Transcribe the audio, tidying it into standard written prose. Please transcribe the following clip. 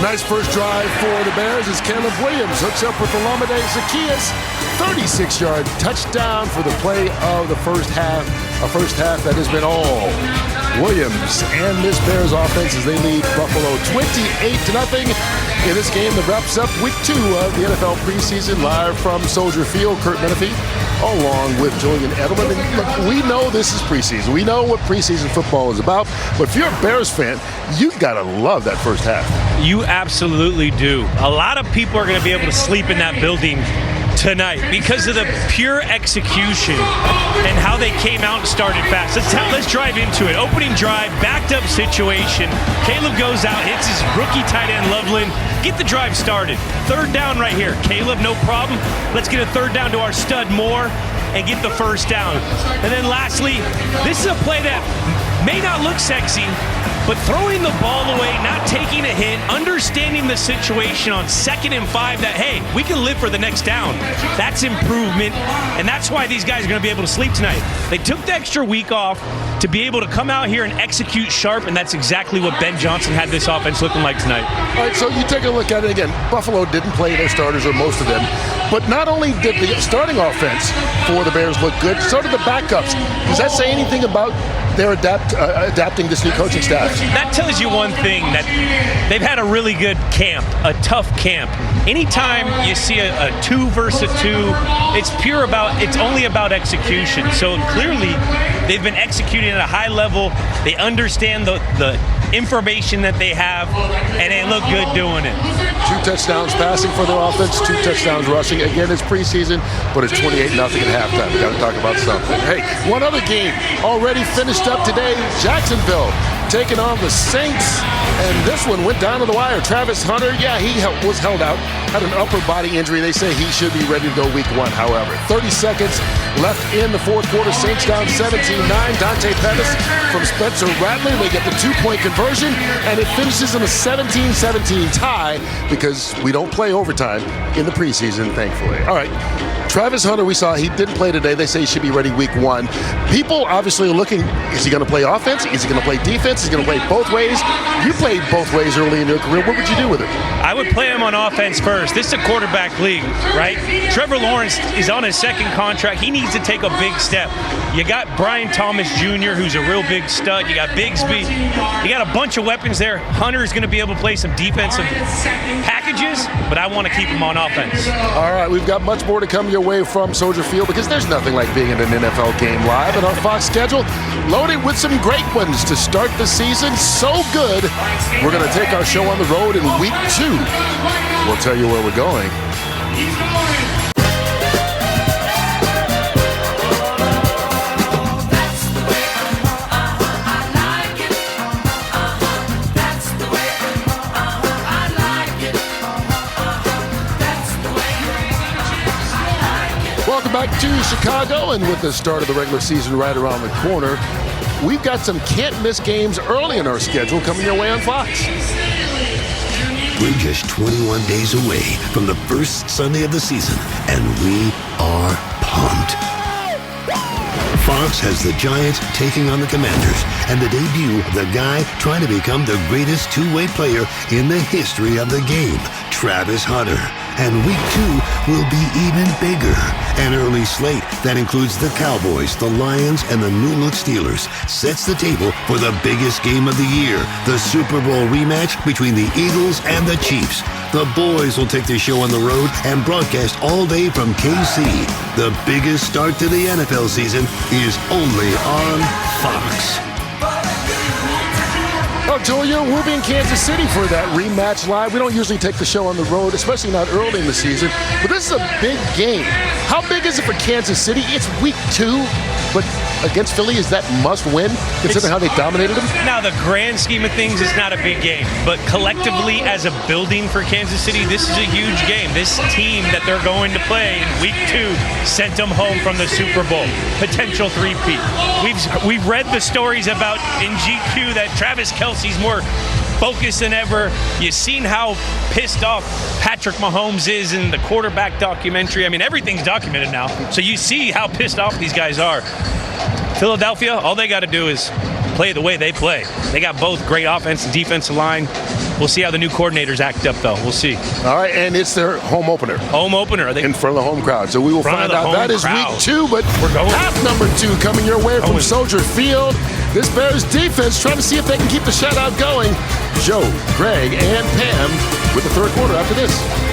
Nice first drive for the Bears as Caleb Williams hooks up with the Olamide Zaccheaus. 36-yard touchdown for the play of the first half. A first half that has been all Williams and this Bears offense as they lead Buffalo 28-0 in this game that wraps up week 2 of the NFL preseason. Live from Soldier Field, Kurt Menefee along with Julian Edelman. And look, we know this is preseason. We know what preseason football is about. But if you're a Bears fan, you've got to love that first half. You absolutely do. A lot of people are going to be able to sleep in that building tonight because of the pure execution and how they came out and started fast. Let's drive into it. Opening drive, backed up situation. Caleb goes out, hits his rookie tight end Loveland. Get the drive started. Third down right here. Caleb, no problem. Let's get a third down to our stud Moore and get the first down. And then lastly, this is a play that may not look sexy, but throwing the ball away, not taking a hit, understanding the situation on 2nd and 5 that, hey, we can live for the next down. That's improvement, and that's why these guys are going to be able to sleep tonight. They took the extra week off to be able to come out here and execute sharp, and that's exactly what Ben Johnson had this offense looking like tonight. All right, so you take a look at it again. Buffalo didn't play their starters, or most of them, but not only did the starting offense for the Bears look good, so did the backups. Does that say anything about their adapting this new coaching staff? That tells you one thing, that they've had a really good camp, a tough camp. Anytime you see a 2 versus 2, it's only about execution. So clearly they've been executing at a high level. They understand the information that they have, and they look good doing it. 2 touchdowns passing for their offense, 2 touchdowns rushing. Again, it's preseason, but it's 28-0 at halftime. We got to talk about something. Hey, one other game already finished up today. Jacksonville taking on the Saints, and this one went down to the wire. Travis Hunter, he was held out, had an upper body injury. They say he should be ready to go week 1, however. 30 seconds left in the fourth quarter. Saints down 17-9. Dante Pettis from Spencer Rattler. They get the 2-point conversion, and it finishes in a 17-17 tie because we don't play overtime in the preseason, thankfully. All right. Travis Hunter, we saw he didn't play today. They say he should be ready week 1. People obviously are looking, is he going to play offense? Is he going to play defense? Is he going to play both ways? You played both ways early in your career. What would you do with him? I would play him on offense first. This is a quarterback league, right? Trevor Lawrence is on his 2nd contract. He needs to take a big step. You got Brian Thomas Jr., who's a real big stud. You got Bigsby. You got a bunch of weapons there. Hunter is going to be able to play some defensive packages, but I want to keep him on offense. All right, we've got much more to come your way from Soldier Field because there's nothing like being in an NFL game live, and our Fox schedule loaded with some great ones to start the season. So good, we're going to take our show on the road in week 2. We'll tell you where we're going. Welcome back to Chicago, and with the start of the regular season right around the corner, we've got some can't-miss games early in our schedule coming your way on Fox. We're just 21 days away from the first Sunday of the season, and we are pumped. Fox has the Giants taking on the Commanders, and the debut of the guy trying to become the greatest two-way player in the history of the game, Travis Hunter. And week 2 will be even bigger. An early slate that includes the Cowboys, the Lions, and the new-look Steelers sets the table for the biggest game of the year, the Super Bowl rematch between the Eagles and the Chiefs. The boys will take the show on the road and broadcast all day from KC. The biggest start to the NFL season is only on Fox. Oh, Julia, we'll be in Kansas City for that rematch live. We don't usually take the show on the road, especially not early in the season. But this is a big game. How big is it for Kansas City? It's week 2, but against Philly, is that must win, considering how they dominated them? Now, the grand scheme of things, it's not a big game. But collectively, as a building for Kansas City, this is a huge game. This team that they're going to play in week 2 sent them home from the Super Bowl. Potential three-peat. We've read the stories about in GQ that Travis Kelce's more focused than ever. You've seen how pissed off Patrick Mahomes is in the quarterback documentary. I mean, everything's documented now. So you see how pissed off these guys are. Philadelphia, all they got to do is play the way they play. They got both great offense and defensive line. We'll see how the new coordinators act up, though. We'll see. All right, and it's their home opener. Home opener. Are they in front of the home crowd? So we will find out. That is week 2, but we're going. Half number 2 coming your way from Soldier Field. This Bears defense trying to see if they can keep the shutout going. Joe, Greg, and Pam with the third quarter after this.